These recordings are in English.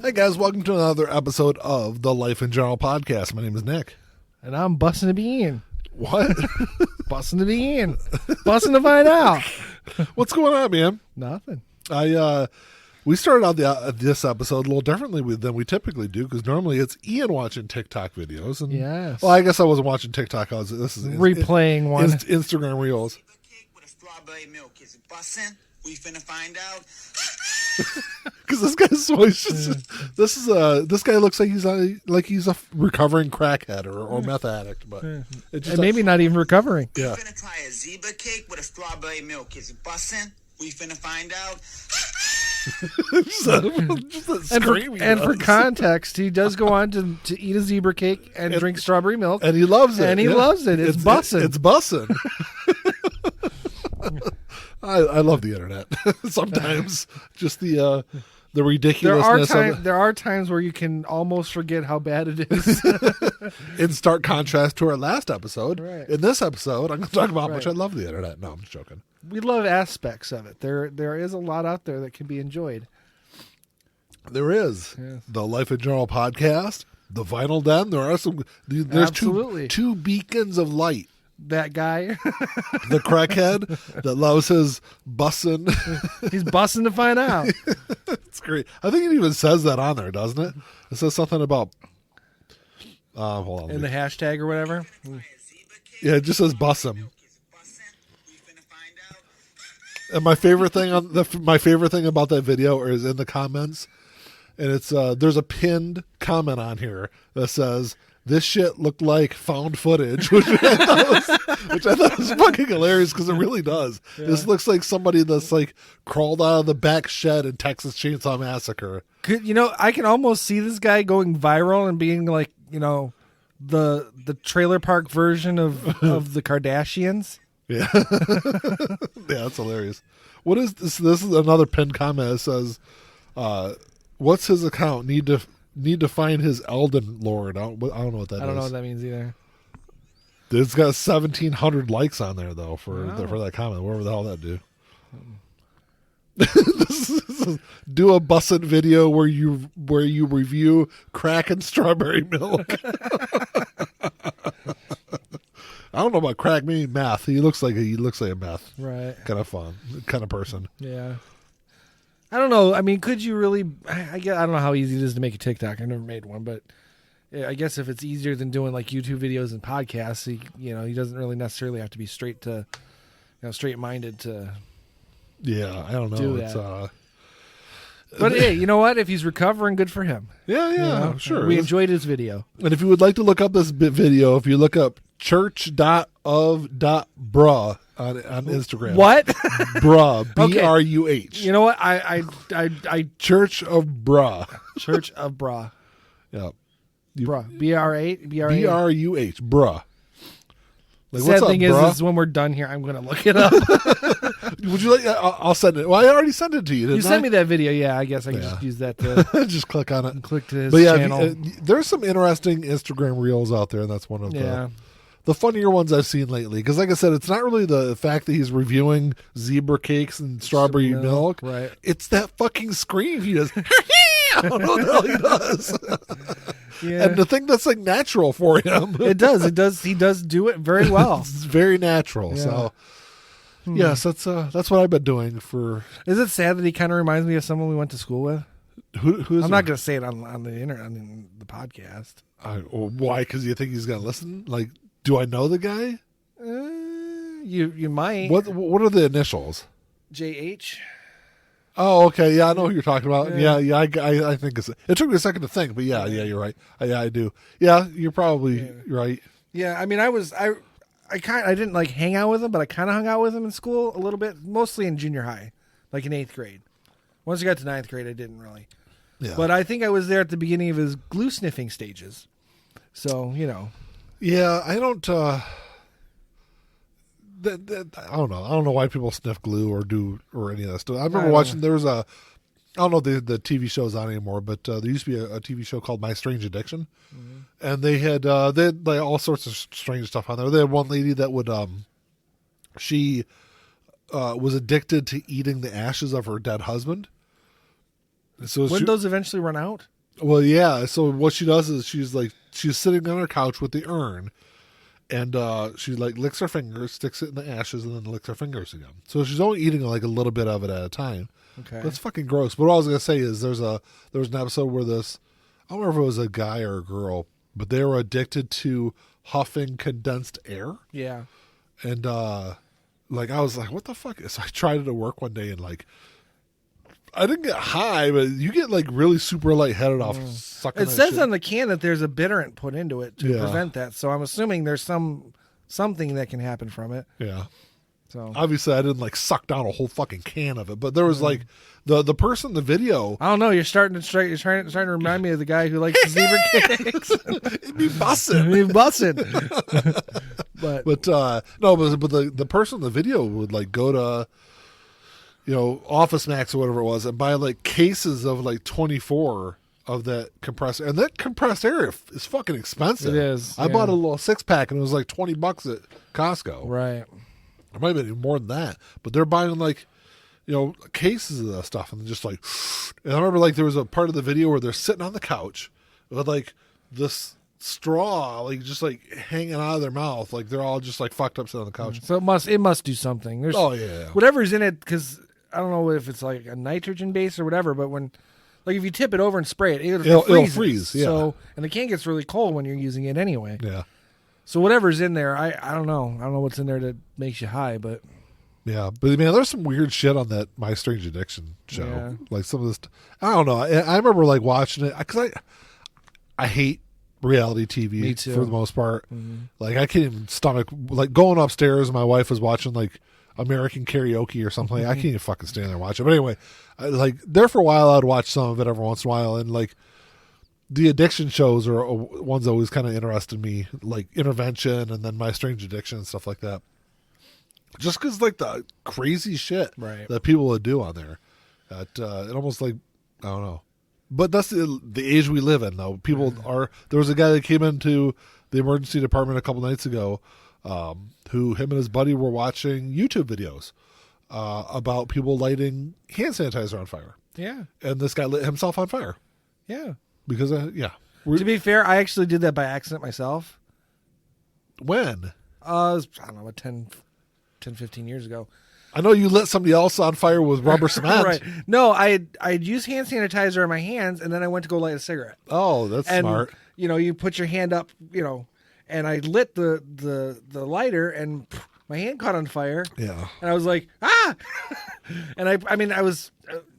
Hey guys, welcome to another episode of the Life in General podcast. My name is Nick. And I'm busting to be in. What? Busting to be in. Busting to find out. What's going on, man? Nothing. We started out this episode a little differently than we typically do because normally it's Ian watching TikTok videos. And, Yes. Well, I guess I wasn't watching TikTok. This is Replaying one. Instagram Reels. Cake with a strawberry milk. Is it bussin'? We finna find out. Because this guy's voice this guy looks like he's a recovering crackhead or meth addict, but it just And maybe not even recovering. yeah. We finna try a zebra cake with a strawberry milk. Is it bussin'? We finna find out. just that And, scream he for does. context, he does go on to eat a zebra cake and drink strawberry milk. And he loves it. And he loves it. It's bussin'. It's bussin'. I love the internet. Sometimes just the ridiculousness of it. There are times where you can almost forget how bad it is. In stark contrast to our last episode. Right. In this episode, I'm going to talk about how much I Right. love the internet. No, I'm just joking. We love aspects of it. There is a lot out there that can be enjoyed. There is Yes. the Life in General podcast, the Vinyl Den. There are some. There's Absolutely. two beacons of light. That guy, The crackhead that loves his bussin'. he's busting to find out. It's great. I think it even says that on there, doesn't it? It says something about. Hold on. In the hashtag or whatever. Try a zebra cake. Yeah, it just says bussin'. Is it bussin'? We finna find out. And my favorite thing about that video is in the comments, and it's there's a pinned comment on here that says, "This shit looked like found footage," which I thought was fucking hilarious because it really does. This looks like somebody that's like crawled out of the back shed in Texas Chainsaw Massacre. I can almost see this guy going viral and being like, the trailer park version of the Kardashians. Yeah, yeah, that's hilarious. What is this? This is another pinned comment. It says, "What's his account? Need to find his Elden Lord." I don't know what that is. I don't know what that means either. It's got 1,700 likes on there though for that comment. Whatever the hell that do. This is do a bussin' video where you review crack and strawberry milk. I don't know about crack, maybe math. He looks like a meth Right. kind of fun kind of person. Yeah. I don't know. I mean, could you really? I don't know how easy it is to make a TikTok. I've never made one, but I guess if it's easier than doing like YouTube videos and podcasts, he doesn't really necessarily have to be straight minded to. Yeah, I don't know. Do It's that. But hey, you know what? If he's recovering, good for him. yeah, sure. We enjoyed his video. And if you would like to look up this video, if you look up church.of.bruh on Instagram. What? Bruh. Okay. BRUH. You know what? I Church of Bruh. Church of Bra. Yeah. Bra. BRA. BRUH. Bruh. Like, Sad what's up, thing bruh? is when we're done here, I'm going to look it up. Would you like? I'll send it. Well, I already sent it to you. You Didn't sent I? me that video. Yeah, I guess I can Yeah. just use that to Just click on it. click to his But yeah, channel. there's some interesting Instagram reels out there, and that's one of Yeah. the funnier ones I've seen lately. Because, like I said, it's not really the fact that he's reviewing zebra cakes and strawberry milk. Right. It's that fucking scream he does. I don't know what the hell he does. Yeah. And the thing that's like natural for him. It does. He does do it very well. It's very natural. Yeah. So, yes, that's what I've been doing for. Is it sad that he kind of reminds me of someone we went to school with? Who is I'm not going to say it on the internet, on the podcast. why? Because you think he's gonna listen? Like, do I know the guy? You might. What are the initials? JH? Oh, okay. Yeah, I know who you're talking about. Yeah. Yeah. I think it took me a second to think, but yeah, you're right. I do. Yeah, you're probably right. Yeah, I mean, I didn't like hang out with him, but I kind of hung out with him in school a little bit, mostly in junior high, like in 8th grade. Once I got to 9th grade, I didn't really. Yeah. But I think I was there at the beginning of his glue sniffing stages. So, Yeah, I don't. I don't know. I don't know why people sniff glue or any of that stuff. I remember watching. There was a. I don't know if the TV show's on anymore, but there used to be a TV show called My Strange Addiction, and they had like all sorts of strange stuff on there. They had one lady that would she was addicted to eating the ashes of her dead husband. So Wouldn't those eventually run out? Well, yeah. So what she does is she's sitting on her couch with the urn, and she like licks her fingers, sticks it in the ashes, and then licks her fingers again. So she's only eating like a little bit of it at a time. Okay. That's fucking gross. But what I was gonna say is there was an episode where I don't remember if it was a guy or a girl, but they were addicted to huffing condensed air. Yeah. And like I was like, what the fuck? So I tried it at work one day and like I didn't get high, but you get like really super lightheaded off sucking It that says shit. on the can that there's a bitterant put into it to Yeah. prevent that. So I'm assuming there's something that can happen from it. Yeah. So Obviously I didn't like suck down a whole fucking can of it, but there was like the person in the video I don't know. You're starting to remind me of the guy who likes the zebra cakes. it'd be busting. He's busting. But But the person in the video would like go to Office Max or whatever it was and buy like cases of like 24 of that compressed air. And that compressed air is fucking expensive. It is, I yeah. bought a little 6-pack and it was like $20 at Costco. right. It might have been even more than that. But they're buying like cases of that stuff and just like and I remember like there was a part of the video where they're sitting on the couch with like this straw like just like hanging out of their mouth, like they're all just like fucked up sitting on the couch. So it must do something. There's Oh yeah. whatever's in it, because I don't know if it's like a nitrogen base or whatever, but when like if you tip it over and spray it, It'll freezes. freeze, yeah. So and the can gets really cold when you're using it anyway. Yeah. So whatever's in there, I don't know. I don't know what's in there that makes you high, but Yeah, but man, there's some weird shit on that My Strange Addiction show. Yeah. Like some of this, I don't know. I remember like watching it because I hate reality TV Me too. for the most part. Mm-hmm. Like I can't even stomach like going upstairs. And my wife was watching like American Karaoke or something. I can't even fucking stand there and watch it. But anyway, like there for a while, I'd watch some of it every once in a while, and like the addiction shows are ones that always kind of interested me, like Intervention and then My Strange Addiction and stuff like that. Just because like the crazy shit Right. that people would do on there, it almost like I don't know. But that's the age we live in, though. People are. There was a guy that came into the emergency department a couple nights ago, who him and his buddy were watching YouTube videos about people lighting hand sanitizer on fire, yeah, and this guy lit himself on fire yeah. because To be fair, I actually did that by accident myself. when It was, I don't know, about 10, 15 years ago. I know you lit somebody else on fire with rubber cement. Right. No, I'd used hand sanitizer in my hands, and then I went to go light a cigarette. Oh, that's And smart. you put your hand up, and I lit the lighter, and my hand caught on fire. Yeah. And I was like, ah! And I was,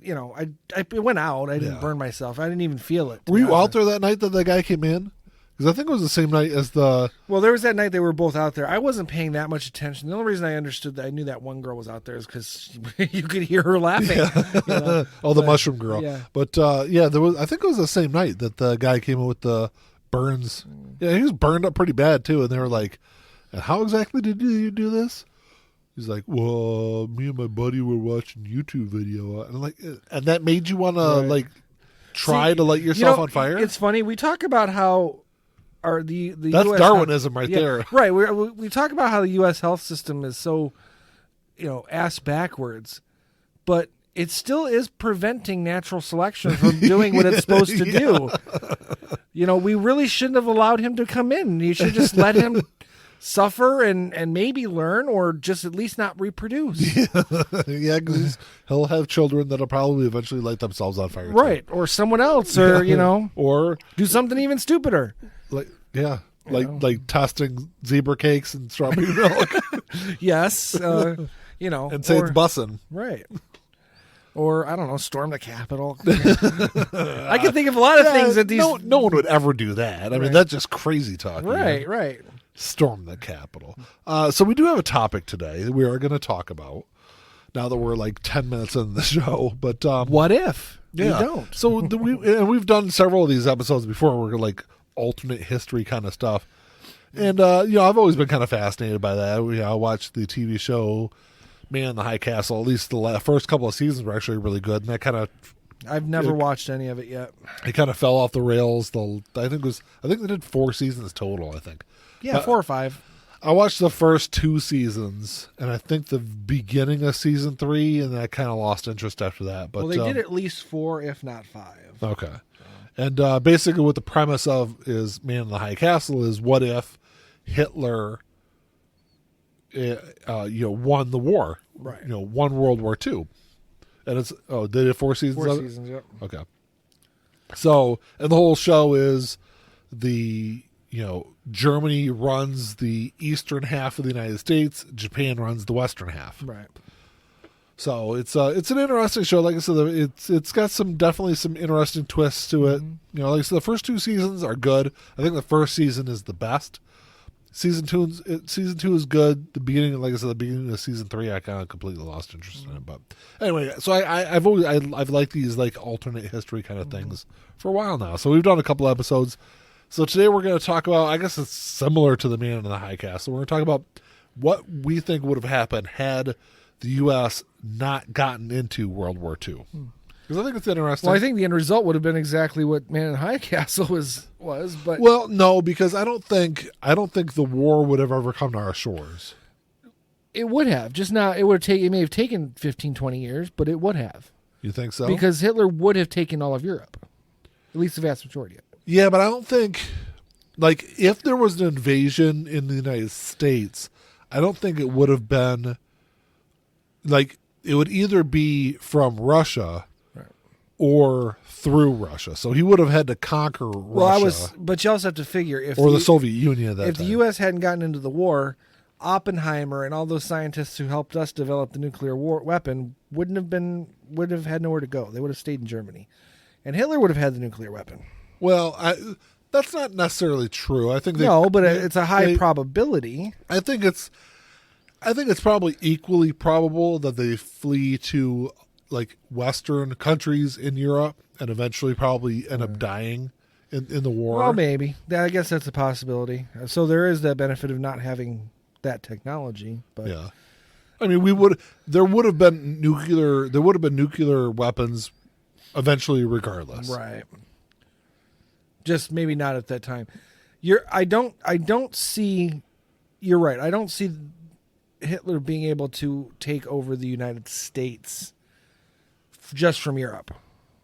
it went out. I didn't Yeah. burn myself. I didn't even feel it. to Were be you out honest. there that night that the guy came in? Because I think it was the same night as the. Well, there was that night they were both out there. I wasn't paying that much attention. The only reason I understood that I knew that one girl was out there is because you could hear her laughing. Oh, the mushroom girl. yeah. But there was. I think it was the same night that the guy came in with the burns. Yeah, he was burned up pretty bad too. And they were like, "And how exactly did you do this?" He's like, "Well, me and my buddy were watching YouTube video, and I'm like, and that made you want to like try See, to light yourself on fire." It's funny. We talk about how the That's US Darwinism right there. Right. We talk about how the U.S. health system is so, ass backwards, but it still is preventing natural selection from doing what it's supposed to do. We really shouldn't have allowed him to come in. You should just let him suffer and maybe learn, or just at least not reproduce. Yeah, because he'll have children that'll probably eventually light themselves on fire. too. Right. Or someone else, or, Or do something even stupider. like testing zebra cakes and strawberry milk Yes. And and say it's bussin'. right. Or, I don't know, storm the Capitol. I can think of a lot of things that these. No one would ever do that. I mean, Right. that's just crazy talk. Right, right. Storm the Capitol. So we do have a topic today that we are going to talk about. Now that we're like 10 minutes into the show, but What if yeah. we don't? So we've done several of these episodes before. Where we're like alternate history kind of stuff, and I've always been kind of fascinated by that. I watched the TV show Man in the High Castle. At least the first couple of seasons were actually really good, and that kind of I've never watched any of it yet. it kind of fell off the rails. I think they did 4 seasons total. I think. Yeah, 4 or 5. I watched the first 2 seasons, and I think the beginning of season 3, and I kind of lost interest after that. But Well, they did at least 4, if not 5. okay. And basically, what the premise of is Man in the High Castle is what if Hitler, won the war, Right. won World War II, and it's did it 4 seasons? 4 of it? seasons, yep. Okay. So, and the whole show is Germany runs the eastern half of the United States, Japan runs the western half. Right. So it's an interesting show. Like I said, it's got definitely some interesting twists to it. Like I said, the first 2 seasons are good. I think the first season is the best. Season two is good. The beginning, like I said, the beginning of season 3, I kind of completely lost interest in it. But anyway, so I've liked these like alternate history kind of things for a while now. So we've done a couple episodes. So today we're going to talk about, I guess it's similar to the Man in the High Castle. We're going to talk about what we think would have happened had the U.S. not gotten into World War II. Because I think it's interesting. Well, I think the end result would have been exactly what Man in the High Castle was. But Well, no, because I don't think the war would have ever come to our shores. it would have. Just not. It may have taken 15, 20 years, but it would have. You think so? Because Hitler would have taken all of Europe. At least the vast majority of it. Yeah, but I don't think, like, if there was an invasion in the United States, I don't think it would have been, like, it would either be from Russia or through Russia. So he would have had to conquer Russia. But you also have to figure or the Soviet Union at that if time. the U.S. hadn't gotten into the war, Oppenheimer and all those scientists who helped us develop the nuclear weapon would have had nowhere to go. They would have stayed in Germany, and Hitler would have had the nuclear weapon. Well, that's not necessarily true. I think it's a high probability. I think it's probably equally probable that they flee to like Western countries in Europe and eventually probably end up dying in the war. Well, maybe. I guess that's a possibility. So there is that benefit of not having that technology. But yeah, I mean, there would have been nuclear weapons eventually, regardless. Right. Just maybe not at that time. I don't see. You're right. I don't see Hitler being able to take over the United States just from Europe.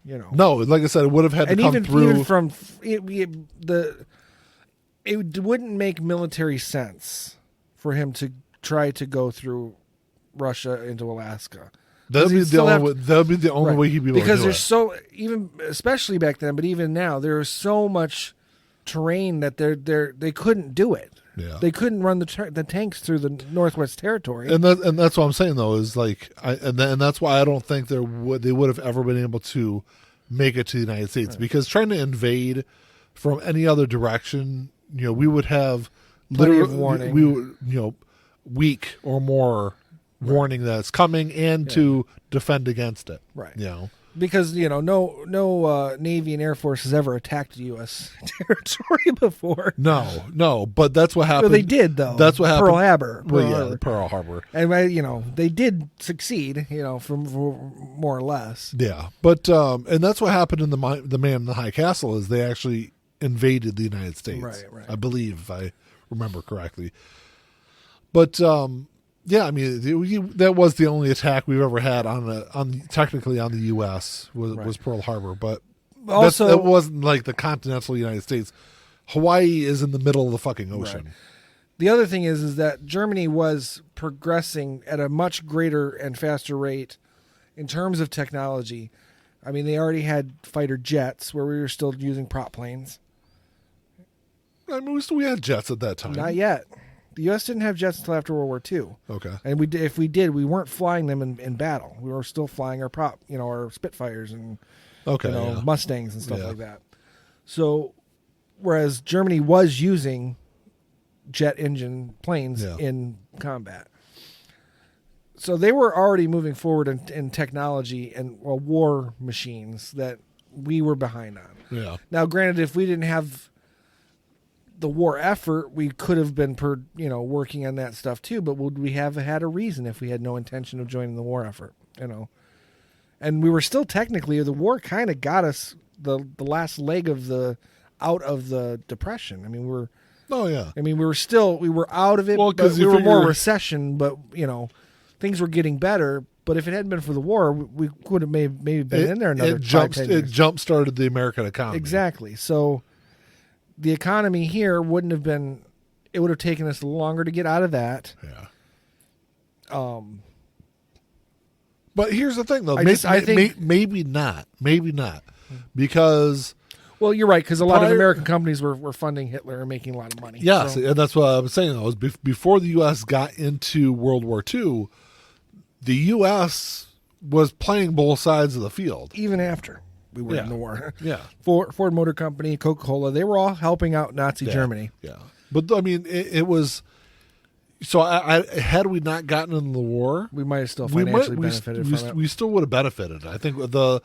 No, like I said, it would have had to come through. Even from it wouldn't make military sense for him to try to go through Russia into Alaska. That would be the only way he'd be able to do it. Because there's so, even especially back then, but even now, there's so much terrain that they couldn't do it. Yeah. They couldn't run the tanks through the Northwest Territory. And that's what I'm saying though is like and that's why I don't think they would have ever been able to make it to the United States because trying to invade from any other direction, we would have Plenty of warning. We would, week or more warning that it's coming and to defend against it. Right. Because no Navy and Air Force has ever attacked U.S. territory before. No, but that's what happened. Well, they did though. That's what happened. Pearl Harbor, and they did succeed. For more or less. Yeah, but and that's what happened in the Man in the High Castle is they actually invaded the United States. Right. I believe if I remember correctly. But yeah, I mean that was the only attack we've ever had technically on the U.S. was Pearl Harbor, but also that wasn't like the continental United States. Hawaii is in the middle of the fucking ocean. Right. The other thing is that Germany was progressing at a much greater and faster rate in terms of technology. I mean, they already had fighter jets where we were still using prop planes. I mean, we had jets at that time. Not yet. The U.S. didn't have jets until after World War II. Okay. And if we did, we weren't flying them in battle. We were still flying our our Spitfires and Mustangs and stuff like that. So, whereas Germany was using jet engine planes in combat. So they were already moving forward in technology and war machines that we were behind on. Yeah. Now, granted, if we didn't have the war effort, we could have been working on that stuff too, but would we have had a reason if we had no intention of joining the war effort? And we were still technically, the war kind of got us the last leg of out of the depression. I mean, we were out of it, well, but we were more recession, but things were getting better, But if it hadn't been for the war, we could have maybe been in there another 5-10 years. It jump started the American economy. Exactly. So the economy here wouldn't have been. It would have taken us longer to get out of that. Yeah. But here's the thing, though. I think maybe not. Maybe not, because. Well, you're right, because a lot of American companies were funding Hitler and making a lot of money. Yes, so. and that's what I was saying. Though, was before the U.S. got into World War II, the U.S. was playing both sides of the field. Even after we were in the war. Yeah. Ford Motor Company, Coca-Cola, they were all helping out Nazi Germany. Yeah. But, I mean, it was... So had we not gotten into the war... We might have still financially benefited from it. We still would have benefited. I think the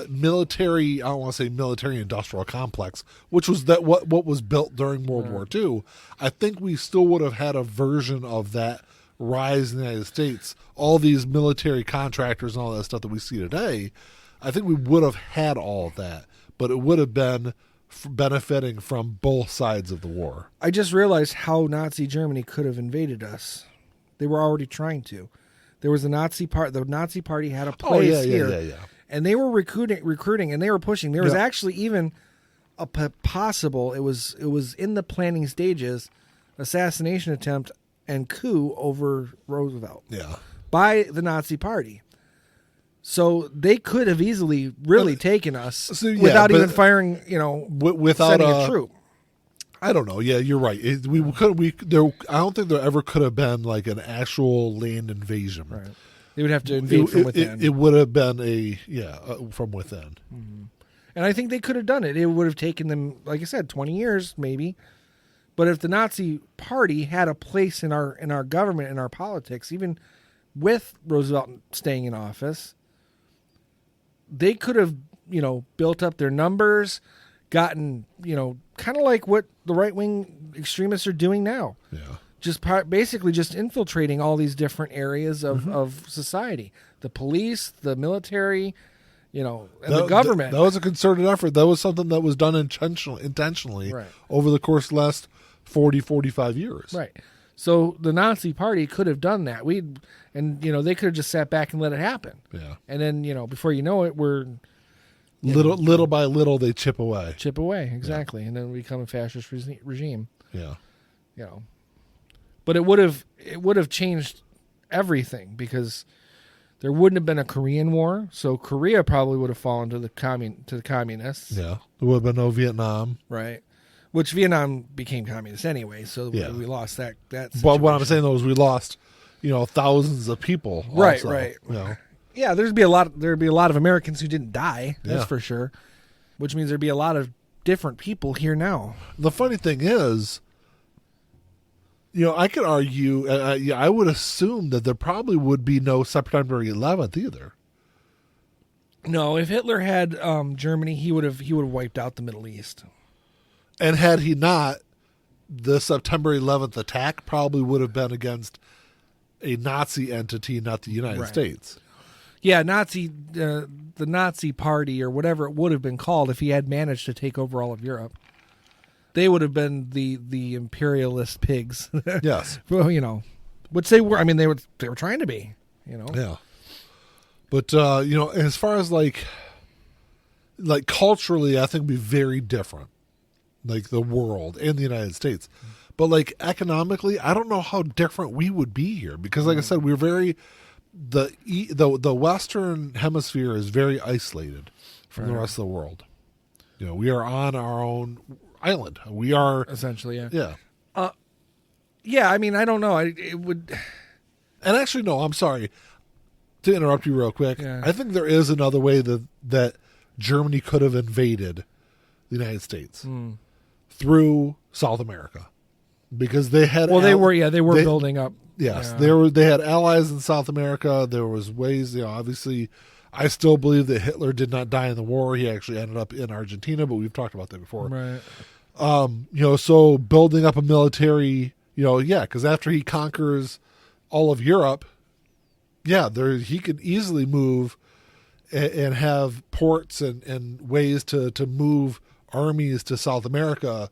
military... I don't want to say military-industrial complex, which was what was built during World War II. I think we still would have had a version of that rise in the United States. All these military contractors and all that stuff that we see today, I think we would have had all of that, but it would have been benefiting from both sides of the war. I just realized how Nazi Germany could have invaded us. They were already trying to. There was a Nazi part. The Nazi Party had a place here, and they were recruiting, and they were pushing. There was actually even a possible. It was in the planning stages, assassination attempt and coup over Roosevelt. Yeah. By the Nazi Party. So they could have easily really taken us without even firing, without sending a troop. I don't know. Yeah, you're right. I don't think there ever could have been like an actual land invasion. Right. They would have to invade from within. It would have been from within. Mm-hmm. And I think they could have done it. It would have taken them, like I said, 20 years maybe. But if the Nazi Party had a place in our government, in our politics, even with Roosevelt staying in office, they could have, built up their numbers, gotten, kind of like what the right-wing extremists are doing now. Yeah. Basically just infiltrating all these different areas of society. The police, the military, and the government. That was a concerted effort. That was something that was done intentionally over the course of the last 40, 45 years. Right. So the Nazi Party could have done that. They could have just sat back and let it happen. Yeah. And then, before you know it, we're little by little they chip away. Exactly. Yeah. And then we become a fascist regime. Yeah. But it would have changed everything, because there wouldn't have been a Korean War, so Korea probably would have fallen to the communists. Yeah. There would have been no Vietnam. Right. Which Vietnam became communist anyway, so we lost that situation. But what I'm saying though is we lost, thousands of people. Right, also, right. Yeah, there'd be a lot of Americans who didn't die, that's for sure. Which means there'd be a lot of different people here now. The funny thing is, I could argue, I would assume that there probably would be no September 11th either. No, if Hitler had Germany, he would have wiped out the Middle East. And had he not, the September 11th attack probably would have been against a Nazi entity, not the United States. Yeah, the Nazi Party or whatever it would have been called if he had managed to take over all of Europe. They would have been the imperialist pigs. Yes. Well, which they were. I mean, they were trying to be. Yeah. But as far as like culturally, I think it'd be very different. Like the world and the United States. But like economically, I don't know how different we would be here, because like I said, we're very the Western hemisphere is very isolated from the rest of the world. We are on our own island. We are essentially, yeah. Yeah, I mean, I don't know. It would. And actually, no. I'm sorry to interrupt you real quick. Yeah. I think there is another way that Germany could have invaded the United States through South America, because they had. Well, they were building up. Yes, they had allies in South America. There was ways. Obviously, I still believe that Hitler did not die in the war. He actually ended up in Argentina, but we've talked about that before. Right. So building up a military. Because after he conquers all of Europe, he could easily move and have ports and ways to move armies to South America.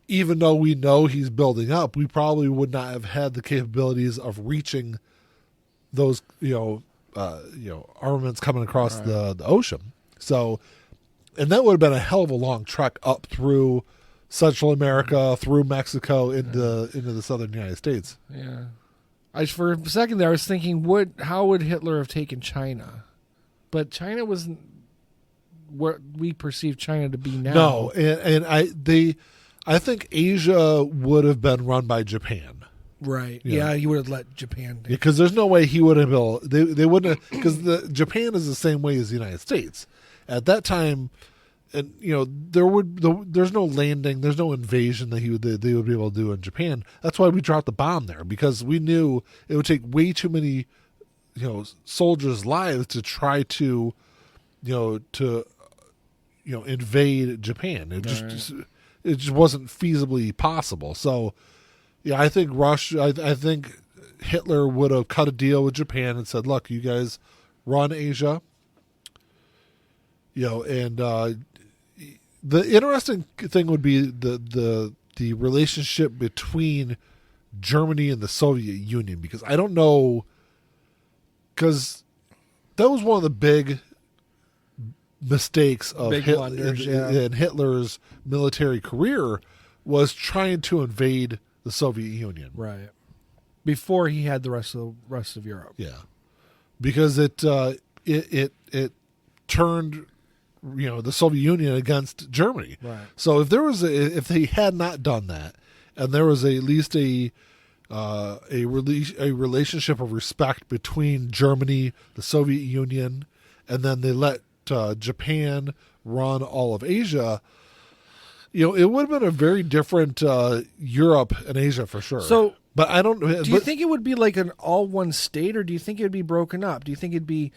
Even though we know he's building up, we probably would not have had the capabilities of reaching those, armaments coming across the ocean. So, and that would have been a hell of a long trek up through Central America, through Mexico, into the southern United States. Yeah. For a second there, I was thinking, how would Hitler have taken China? But China wasn't what we perceive China to be now. No, and I think Asia would have been run by Japan. Right. Yeah. Yeah, he would have let Japan do it. Because there's no way he would have built. They wouldn't have, because Japan is the same way as the United States at that time, and there's no landing, there's no invasion that they would be able to do in Japan. That's why we dropped the bomb there, because we knew it would take way too many soldiers' lives to try to invade Japan. It just wasn't feasibly possible. So. Yeah, I think I think Hitler would have cut a deal with Japan and said, "Look, you guys run Asia." And the interesting thing would be the relationship between Germany and the Soviet Union, because I don't know, because that was one of the big mistakes of in Hitler's military career, was trying to invade the Soviet Union. Right. Before he had the rest of Europe. Yeah. Because it turned the Soviet Union against Germany. Right. So if they had not done that, and there was at least a relationship of respect between Germany, the Soviet Union, and then they let Japan run all of Asia, it would have been a very different Europe and Asia for sure. So, but I don't. Do you think it would be like an all one state, or do you think it would be broken up? Do you think it'd be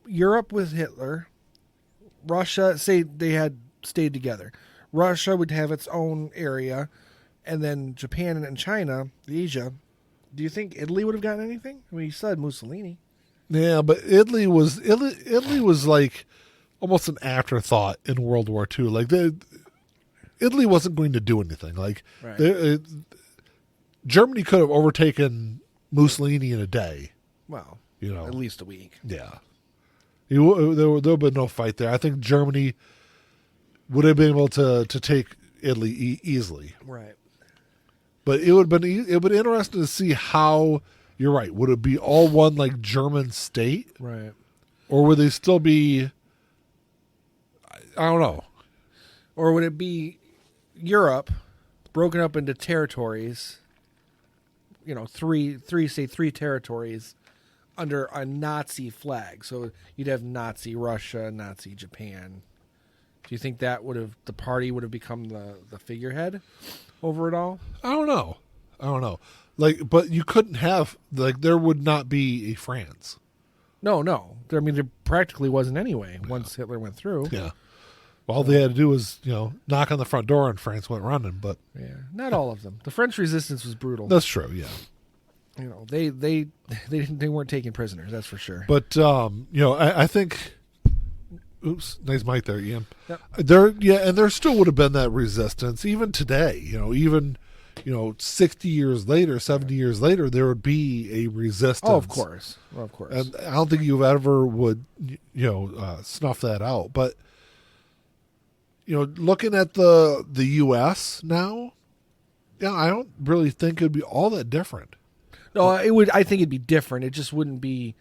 Europe with Hitler, Russia? Say they had stayed together. Russia would have its own area, and then Japan and China, Asia. Do you think Italy would have gotten anything? I mean, you said Mussolini. Yeah, but Italy was like almost an afterthought in World War II. Like Italy wasn't going to do anything. Like Germany could have overtaken Mussolini in a day. Well, at least a week. Yeah, there would have been no fight there. I think Germany would have been able to take Italy easily. Right. But it would have been interesting to see how. You're right. Would it be all one like German state? Right. Or would they still be? I don't know. Or would it be Europe broken up into territories? Three territories under a Nazi flag. So you'd have Nazi Russia, Nazi Japan. Do you think the party would have become the figurehead over it all? I don't know. But you couldn't have there would not be a France. No. I mean, there practically wasn't anyway once Hitler went through. Yeah. All they had to do was, knock on the front door and France went running. But yeah, not all of them. The French resistance was brutal. That's true. Yeah. They weren't taking prisoners. That's for sure. But I think. Oops, nice mic there, Ian. Yep. There still would have been that resistance even today. Even 60 years later, 70 years later, there would be a resistance. Oh, of course. And I don't think you ever would, snuff that out. But, looking at the U.S. now, I don't really think it would be all that different. No, it would. I think it'd be different. It just wouldn't be.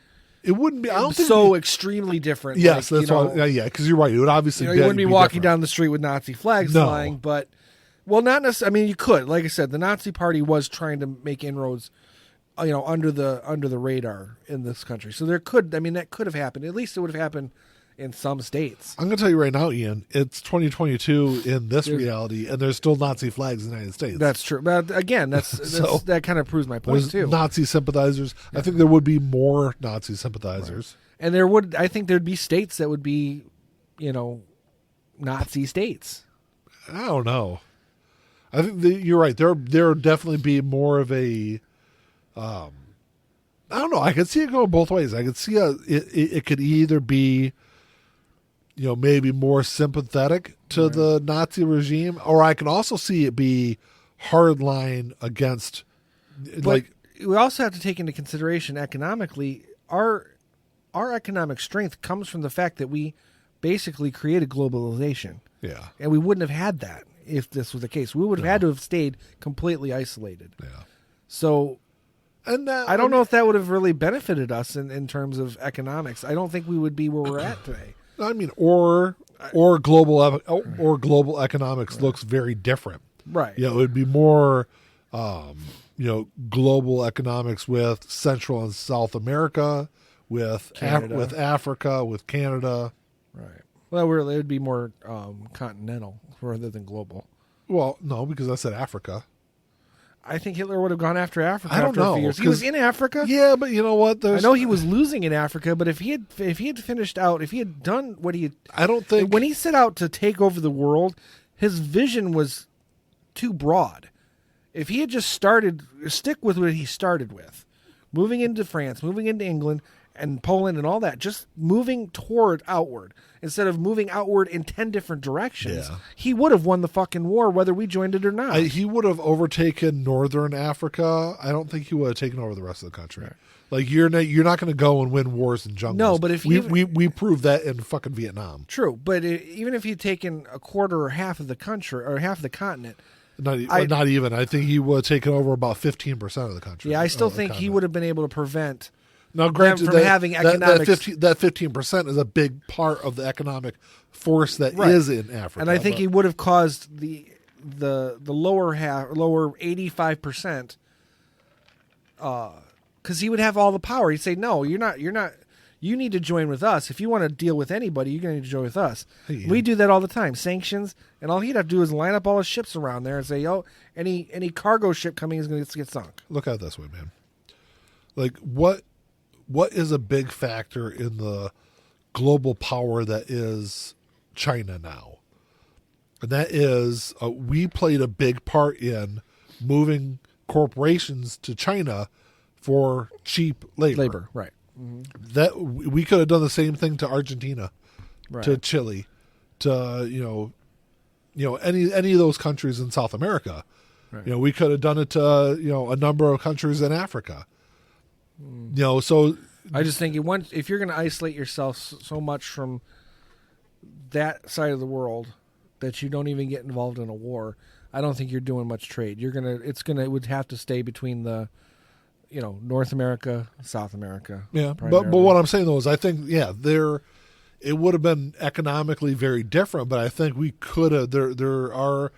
It wouldn't be. I don't think so extremely different. Yes, that's why. Yeah, because you're right. It would obviously. You wouldn't be walking down the street with Nazi flags flying, but. Well, not necessarily. I mean, you could. Like I said, the Nazi Party was trying to make inroads, under the radar in this country. So that could have happened. At least it would have happened in some states. I'm going to tell you right now, Ian, it's 2022 in this reality, and there's still Nazi flags in the United States. That's true. But again, that kind of proves my point too. Nazi sympathizers. Yeah. I think there would be more Nazi sympathizers. Right. And I think there'd be states that would be, Nazi states. I don't know. I think you're right. There would definitely be more of a. I don't know. I could see it going both ways. I could see it could either be, maybe more sympathetic to the Nazi regime, or I can also see it be hardline against. But we also have to take into consideration economically. our economic strength comes from the fact that we basically created globalization, Yeah. and we wouldn't have had that if this was the case. We would have had to have stayed completely isolated. Yeah. So And I don't know if that would have really benefited us in terms of economics. I don't think we would be where we're at today. I mean, or global economics looks very different. Right. You know, it would be more, global economics with Central and South America, with Canada. with Africa, with Canada. Right. Well, it would be more continental rather than global. Well, no, because I said Africa. I think Hitler would have gone after Africa I don't after a know, few years. He 'cause- was in Africa. Yeah, but you know what? I know he was losing in Africa, but if he had finished out, if he had done what he had, I don't think when he set out to take over the world, his vision was too broad. If he had just stick with what he started with, moving into France, moving into England and Poland and all that, just moving toward outward instead of moving outward in 10 different directions, Yeah. he would have won the fucking war whether we joined it or not. he would have overtaken Northern Africa. I don't think he would have taken over the rest of the country. Right. Like you're not going to go and win wars in jungles. No, but if we proved that in fucking Vietnam. True, but even if he'd taken a quarter or half of the country or half of the continent, Not even. I think he would have taken over about 15% of the country. yeah, I still think he would have been able to prevent. Now, granted, from having economics. that 15% is a big part of the economic force that Right. is in Africa. And I think but- he would have caused the lower 85%, because he would have all the power. He'd say, "No, you're not. You need to join with us. If you want to deal with anybody, you're going to need to join with us." Hey, We do that all the time. Sanctions, and all he'd have to do is line up all his ships around there and say, "Yo, any cargo ship coming is going to get sunk." Look at it this way, man. Like what is a big factor in the global power that is China now? And that is we played a big part in moving corporations to China for cheap labor. Right. That we could have done the same thing to Argentina, Right. to Chile, to any of those countries in South America. Right. You know, we could have done it to a number of countries in Africa. So I just think if you're going to isolate yourself so much from that side of the world that you don't even get involved in a war, I don't think you're doing much trade. It would have to stay between the, North America, South America. yeah. But primarily. what I'm saying though is I think it would have been economically very different. But I think we could have there are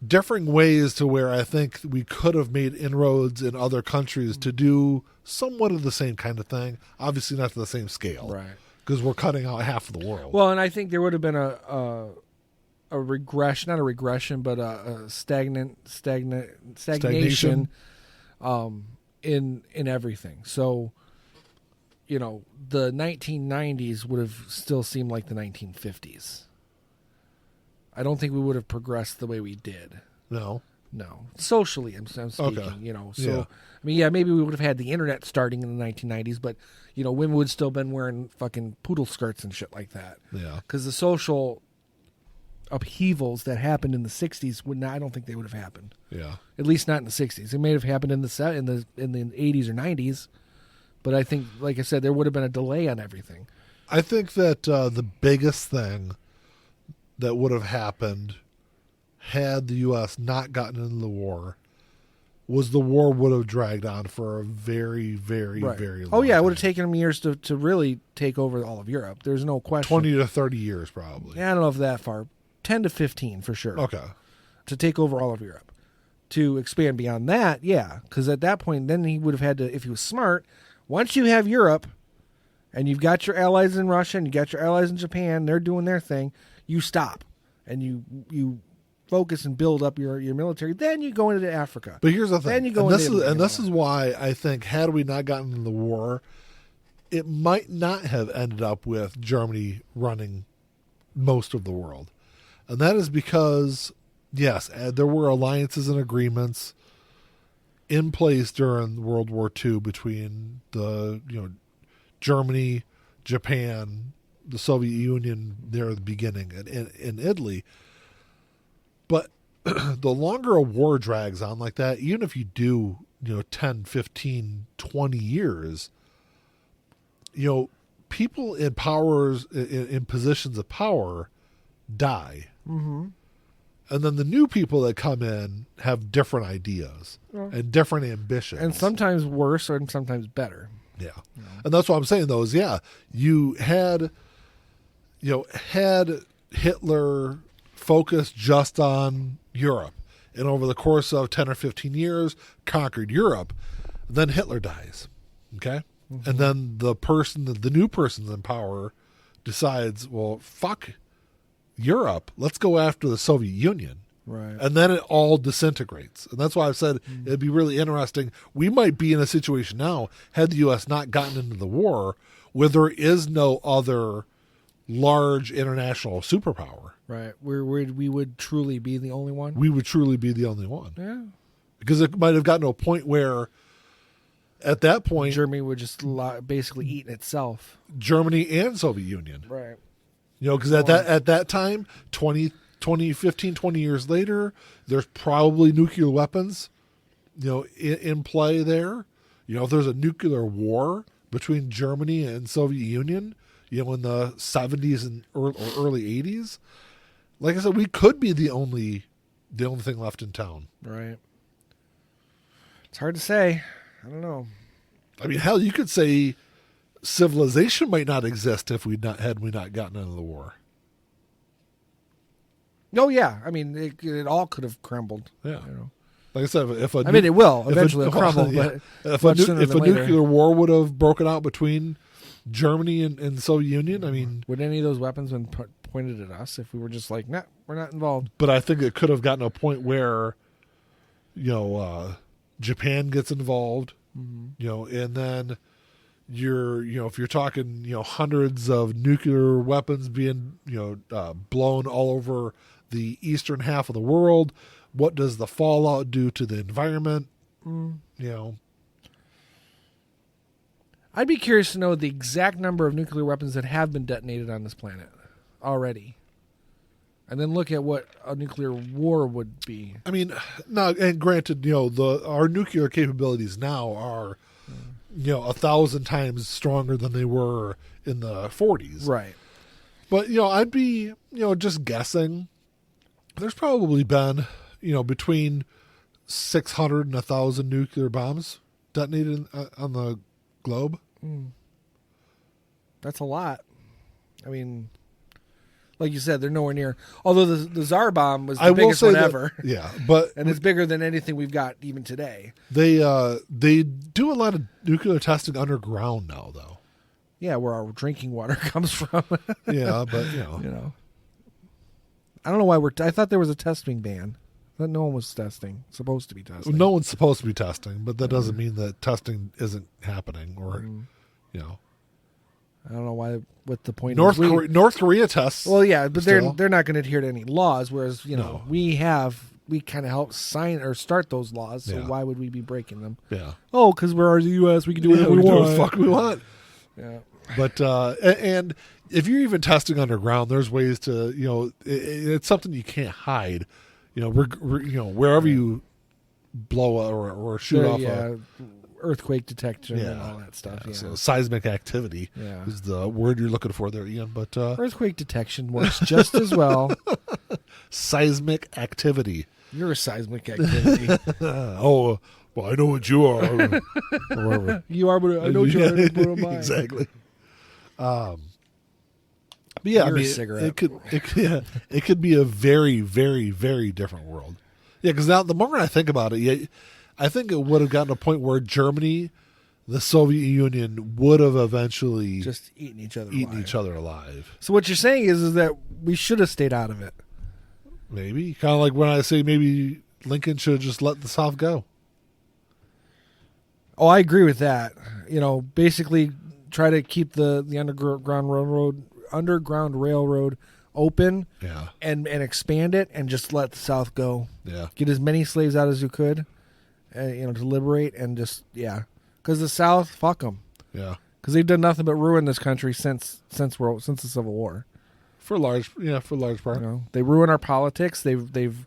differing ways to where I think we could have made inroads in other countries to do somewhat of the same kind of thing. Obviously not to the same scale. Right. Because we're cutting out half of the world. Well, and I think there would have been a regression, not a regression, but a stagnation in everything. So, the 1990s would have still seemed like the 1950s. I don't think we would have progressed the way we did. No. No, socially, I'm speaking. Okay. So Yeah. I mean, yeah, maybe we would have had the internet starting in the 1990s, but women would still been wearing fucking poodle skirts and shit like that. Yeah. Because the social upheavals that happened in the 60s I don't think they would have happened. Yeah. At least not in the 60s. It may have happened in the 80s or 90s, but I think, like I said, there would have been a delay on everything. I think that the biggest thing that would have happened had the U.S. not gotten into the war was the war would have dragged on for a very, very, Right. very long Oh yeah, it would have time. taken them years to really take over all of Europe. There's no question. 20 to 30 years probably. Yeah, I don't know if that far. 10 to 15 for sure. Okay. To take over all of Europe. To expand beyond that, yeah, because at that point, then he would have had to, if he was smart, once you have Europe and you've got your allies in Russia and you got your allies in Japan, they're doing their thing, you stop and you focus and build up your military. Then you go into Africa. But here's the thing. Then you go and this into is Italy. this is why I think had we not gotten into the war, it might not have ended up with Germany running most of the world. And that is because yes, there were alliances and agreements in place during World War II between the Germany, Japan, the Soviet Union there at the beginning, and in Italy. But the longer a war drags on like that, even if you do 10, 15, 20 years, people in powers in positions of power die. Mm-hmm. And then the new people that come in have different ideas and different ambitions. And sometimes worse and sometimes better. Yeah. And that's what I'm saying, though, is, you had Hitler focused just on Europe. And over the course of 10 or 15 years, conquered Europe. Then Hitler dies. Okay? Mm-hmm. And then the new person in power decides, well, fuck Europe, let's go after the Soviet Union. Right. And then it all disintegrates. And that's why I've said it'd be really interesting. We might be in a situation now, had the U.S. not gotten into the war, where there is no other large international superpower. Right. We would truly be the only one. We would truly be the only one. Yeah. Because it might have gotten to a point where, at that point, Germany would just basically eat itself. Germany and Soviet Union. Right. Because at that time, 15, 20 years later, there's probably nuclear weapons, in play there. If there's a nuclear war between Germany and Soviet Union, in the 70s and early 80s, like I said, we could be the only thing left in town. Right. It's hard to say. I don't know. I mean, hell, you could say civilization might not exist if we not gotten into the war. Oh yeah, I mean it all could have crumbled. Yeah, like I said, it will eventually crumble. Yeah. But if a nuclear war would have broken out between Germany and Soviet Union, I mean, would any of those weapons been pointed at us if we were just like, nah, we're not involved? But I think it could have gotten to a point where, Japan gets involved, and then if you're talking, hundreds of nuclear weapons being, blown all over the eastern half of the world, what does the fallout do to the environment? I'd be curious to know the exact number of nuclear weapons that have been detonated on this planet already. And then look at what a nuclear war would be. I mean, now, and granted, our nuclear capabilities now are 1,000 times stronger than they were in the 40s. Right. But, I'd be, just guessing. There's probably been, between 600 and 1,000 nuclear bombs detonated on the globe. That's a lot. I mean, like you said, they're nowhere near. Although the Tsar bomb was the biggest one ever. Yeah, but and it's bigger than anything we've got even today. They do a lot of nuclear testing underground now, though. Yeah, where our drinking water comes from. Yeah, but I don't know why I thought there was a testing ban. That no one was supposed to be testing. No one's supposed to be testing, but that doesn't mean that testing isn't happening, or I don't know why. What the point? North Korea tests. Well, yeah, but they're not going to adhere to any laws. Whereas we kind of help sign or start those laws. So why would we be breaking them? Yeah. Oh, because we're the U.S. We can do whatever we want. Do what the fuck we want. Yeah. But and if you're even testing underground, there's ways to it's something you can't hide. Wherever you blow or shoot off earthquake detection and all that stuff. Yeah. So seismic activity is the word you're looking for there, Ian. But earthquake detection works just as well. Seismic activity. You're a seismic activity. Oh, well, I know what you are. You are, but I know what you are. Exactly. But yeah, You're I mean, a cigarette. it could be a very, very, very different world. Yeah, because now the more I think about it, I think it would have gotten to a point where Germany, the Soviet Union, would have eventually just eaten each other alive. So what you're saying is that we should have stayed out of it. Maybe kind of like when I say maybe Lincoln should have just let the South go. Oh, I agree with that. Basically try to keep the underground railroad open and expand it and just let the South go. Yeah. Get as many slaves out as you could, to liberate and just, because the South, fuck them. Yeah. Because they've done nothing but ruin this country since the Civil War. For large part. They ruin our politics. They've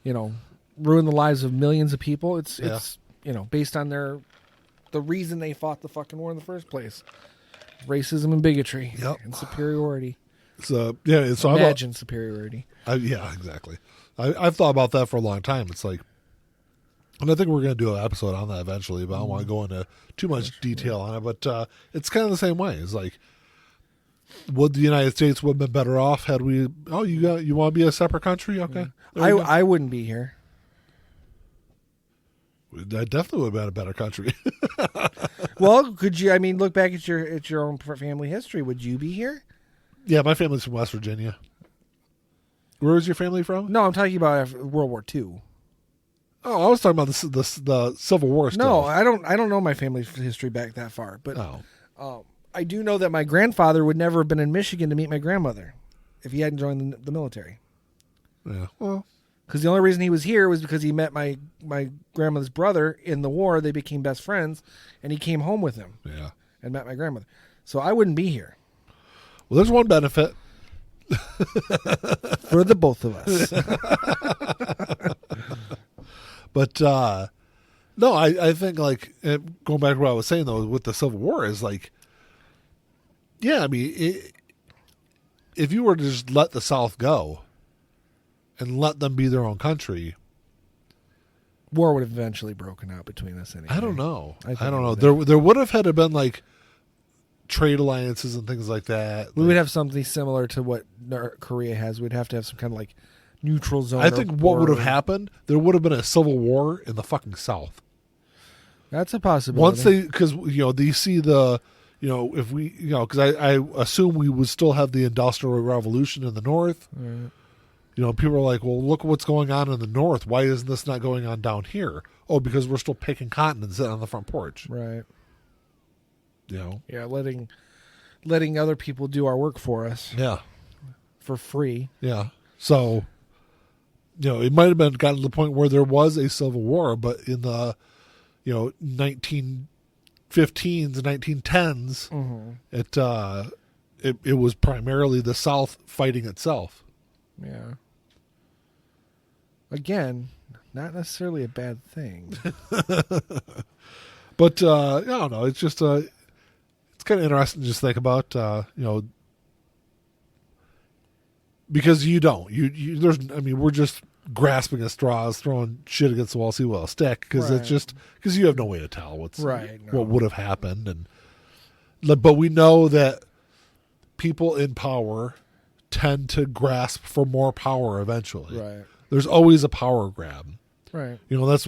ruined the lives of millions of people. It's based on the reason they fought the fucking war in the first place. Racism and bigotry Yep. and superiority. So yeah, so Imagine superiority. yeah, exactly. I've thought about that for a long time. It's like, and I think we're going to do an episode on that eventually, but I don't want to go into too much detail on it. But it's kind of the same way. It's like, would the United States would have been better off had we? Oh, you want to be a separate country? Okay, I wouldn't be here. That definitely would have been a better country. Well, could you? I mean, look back at your own family history. Would you be here? Yeah, my family's from West Virginia. Where is your family from? No, I'm talking about after World War II. Oh, I was talking about the Civil War stuff. No, I don't know my family's history back that far, but I do know that my grandfather would never have been in Michigan to meet my grandmother if he hadn't joined the military. Yeah, well, Because the only reason he was here was because he met my grandmother's brother in the war. They became best friends, and he came home with him yeah. and met my grandmother. So I wouldn't be here Well, there's one benefit. for the both of us. But no, I think like going back to what I was saying though with the Civil War is like, yeah, I mean, if you were to just let the South go and let them be their own country, War would have eventually broken out between us anyway. I don't know. I think I don't it know. would There would have had to been like trade alliances and things like that. We would have something similar to what Korea has. We'd have to have some kind of like neutral zone. I think what would have or- happened, there would have been a civil war in the fucking South. That's a possibility. Once because they see the, if we, because I assume we would still have the Industrial Revolution in the North. Right. People are like, well, look what's going on in the North. Why isn't this not going on down here? Oh, because we're still picking cotton and sitting on the front porch. Right. Yeah. Letting other people do our work for us Yeah. for free. Yeah. So, it might have been gotten to the point where there was a civil war, but in the, 1915s, 1910s, it was primarily the South fighting itself. Yeah. Again, not necessarily a bad thing. But I don't know. It's just it's kind of interesting to just think about. Because you don't. We're just grasping at straws, throwing shit against the wall, see what will stick. Because Right. it's just because you have no way to tell Right, no. what would have happened, but we know that people in power tend to grasp for more power eventually. Right. There's always a power grab. Right. That's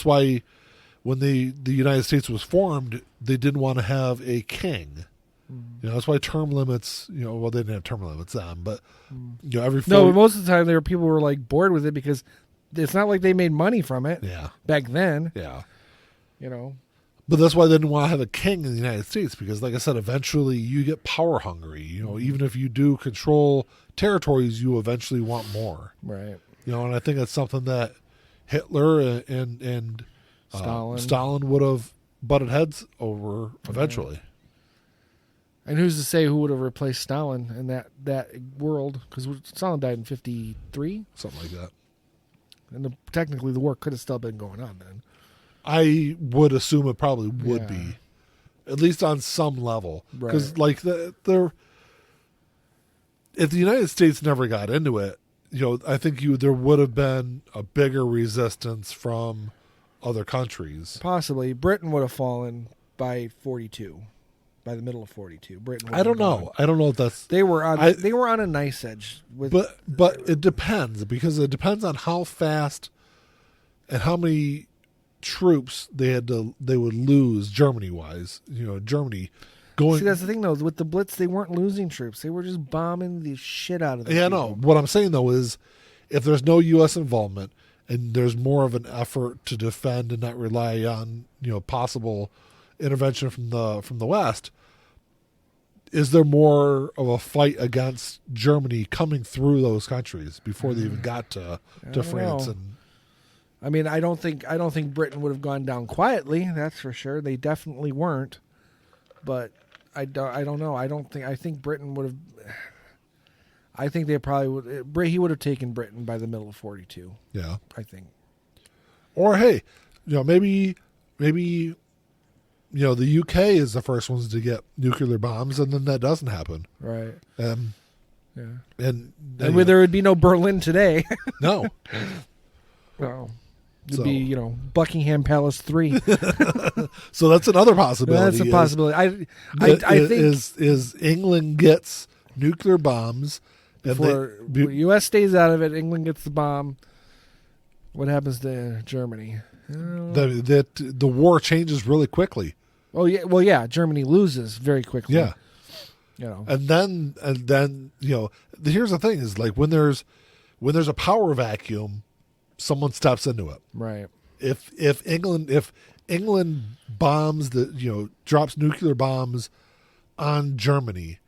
why when the United States was formed, they didn't want to have a king. That's why term limits, they didn't have term limits then, but every No, 40 but most of the time there were people who were like bored with it because it's not like they made money from it yeah, back then. yeah. But That's why they didn't want to have a king in the United States because, like I said, eventually you get power hungry. Even if you do control territories, you eventually want more. Right. And I think that's something that Hitler and Stalin would have butted heads over eventually. And who's to say who would have replaced Stalin in that world? Because Stalin died in 1953, Something like that. and technically the war could have still been going on then. I would assume it probably would Yeah. be, at least on some level, because Right. if the United States never got into it, I think there would have been a bigger resistance from other countries. Possibly Britain would have fallen by 42, by the middle of 42. Britain. Would I have don't gone. know. I don't know if that's. They were on. I- they were on a nice edge. With But it depends because it depends on how fast and how many troops they would lose Germany wise. Germany going. see, that's the thing though. With the Blitz, they weren't losing troops. They were just bombing the shit out of them. Yeah, no. What I'm saying though is, if there's no U.S. involvement and there's more of an effort to defend and not rely on possible intervention from the West, is there more of a fight against Germany coming through those countries before they even got to don't France know. and I mean, I don't think Britain would have gone down quietly. That's for sure. They definitely weren't. But I don't know. I think Britain would have. I think they probably would. He would have taken Britain by the middle of 42. yeah. I think. Or hey, maybe the UK is the first ones to get nuclear bombs, and then that doesn't happen. Right. Yeah. And where there would be no Berlin today. no. Well, it'd So- be Buckingham Palace 3. So that's another possibility. That's a possibility. I think is England gets nuclear bombs, and before U.S. stays out of it, England gets the bomb. What happens to Germany? the war changes really quickly. Oh yeah, well yeah, Germany loses very quickly. Yeah. And then here's the thing is like when there's a power vacuum, someone steps into it. right. If England bombs drops nuclear bombs on Germany,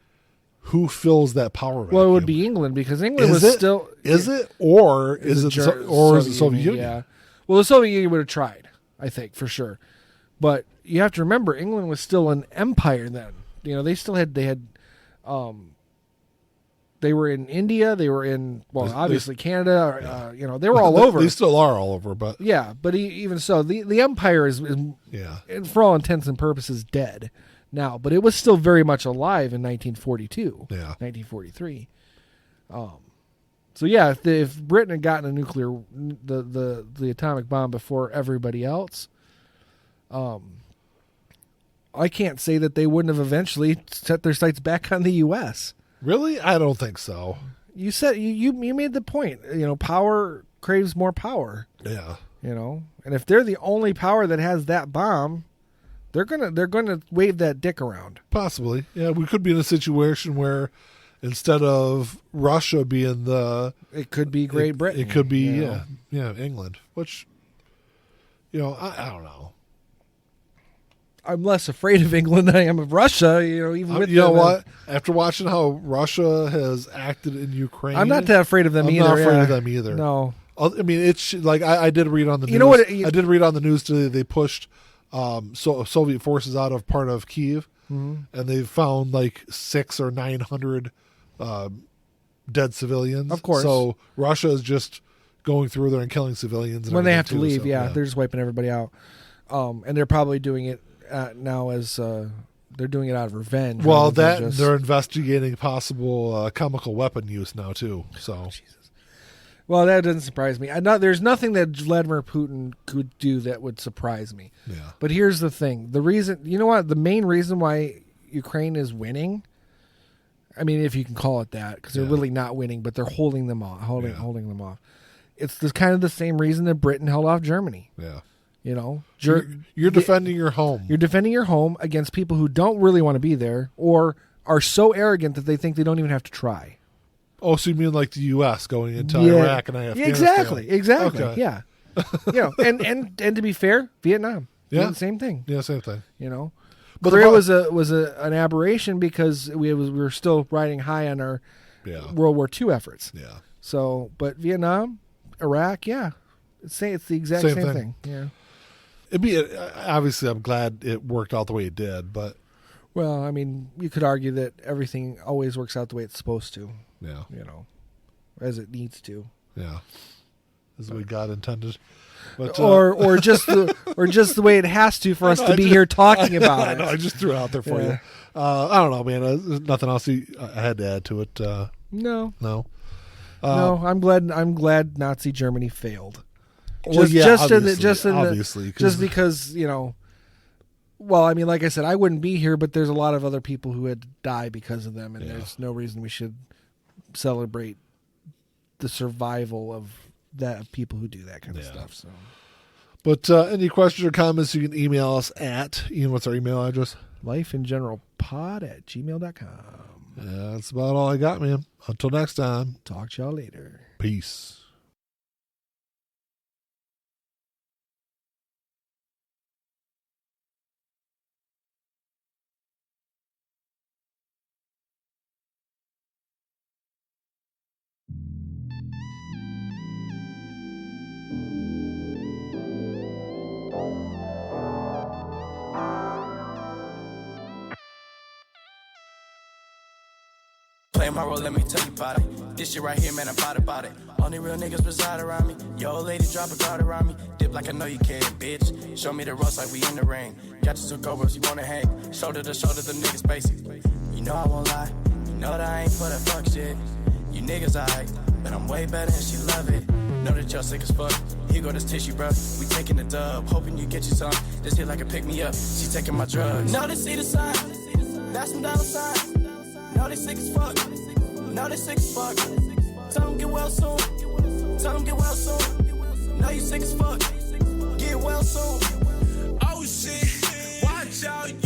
who fills that power vacuum? Well, it would be England because England Is was it? still Is it or is it the Soviet Union? Yeah. Well, the Soviet Union would have tried, I think, for sure. But you have to remember, England was still an empire then. They still had they were in India, they were in obviously Canada. They were all over. They still are all over, but Yeah, but even so, the empire is yeah, for all intents and purposes dead now, but it was still very much alive in 1942, yeah. 1943. So yeah, if Britain had gotten a nuclear the atomic bomb before everybody else, I can't say that they wouldn't have eventually set their sights back on the U.S. Really, I don't think so. You said you made the point. Power craves more power. Yeah, And if they're the only power that has that bomb, they're gonna wave that dick around. possibly. Yeah, we could be in a situation where instead of Russia being It could be Great Britain. it could be England. Which, I don't know. I'm less afraid of England than I am of Russia. Even with You know them. what? After watching how Russia has acted in Ukraine, I'm not that afraid of them I'm either. not afraid yeah. of them either. No. I mean, it's like I did read on the news. You know what? I did read on the news today. They pushed Soviet forces out of part of Kyiv, and they found like 600 or 900 dead civilians. Of course. So Russia is just going through there and killing civilians and When they have to everything, too, leave, so, they're just wiping everybody out. And they're probably doing it now as they're doing it out of revenge. Well, rather than just- they're investigating possible chemical weapon use now too. So Well, that doesn't surprise me. There's nothing that Vladimir Putin could do that would surprise me. yeah, But here's the thing: the main reason why Ukraine is winning. I mean, if you can call it that, because they're Yeah. really not winning, but they're holding them off, holding Yeah. them off. It's kind of the same reason that Britain held off Germany. yeah. You're defending your home. You're defending your home against people who don't really want to be there or are so arrogant that they think they don't even have to try. Oh, so you mean like the U.S. going into Iraq and Afghanistan? Exactly. Okay. Yeah. And to be fair, Vietnam. Yeah. The same thing. Yeah, same thing. But Korea the was an aberration because we were still riding high on our Yeah, World War II efforts. yeah. So, but Vietnam, Iraq, it's the exact Same same thing. thing. Yeah. It'd be obviously. I'm glad it worked out the way it did, but Well, I mean, you could argue that everything always works out the way it's supposed to, yeah, as it needs to. yeah. This is the way God intended. But Or just the way it has to for us to be here talking about I it. know. I just threw it out there for Yeah. you. I don't know, man. There's nothing else I had to add to it. No, No. I'm glad Nazi Germany failed. Well, yeah, obviously, Just because Well, I mean, like I said, I wouldn't be here, but there's a lot of other people who had to die because of them, and there's no reason we should celebrate the survival of people who do that kind of stuff. So, But any questions or comments, you can email us at Ian. What's our email address? lifeingeneralpod@gmail.com. Yeah, that's about all I got, man. Until next time, Talk to y'all later. peace. Playing my role, let me tell you about it. This shit right here, man, I'm about it. Only real niggas reside around me. Yo, old lady, drop a guard around me. Dip like I know you can, bitch. Show me the ropes like we in the ring. Got you two cobras, you wanna hang. Shoulder to shoulder, the niggas basic. You know I won't lie. You know that I ain't for that fuck shit. You niggas alright, but I'm way better and she love it. Know that y'all sick as fuck. Here go this tissue, bro. We taking the dub, hoping you get you some. This hit like a pick me up. She taking my drugs. Know they see the sign. That's some dollar signs. Know they sick as fuck. Know they sick as fuck. Tell them get well soon. Tell them get well soon. Know you sick as fuck. Get well soon. Oh shit, watch out.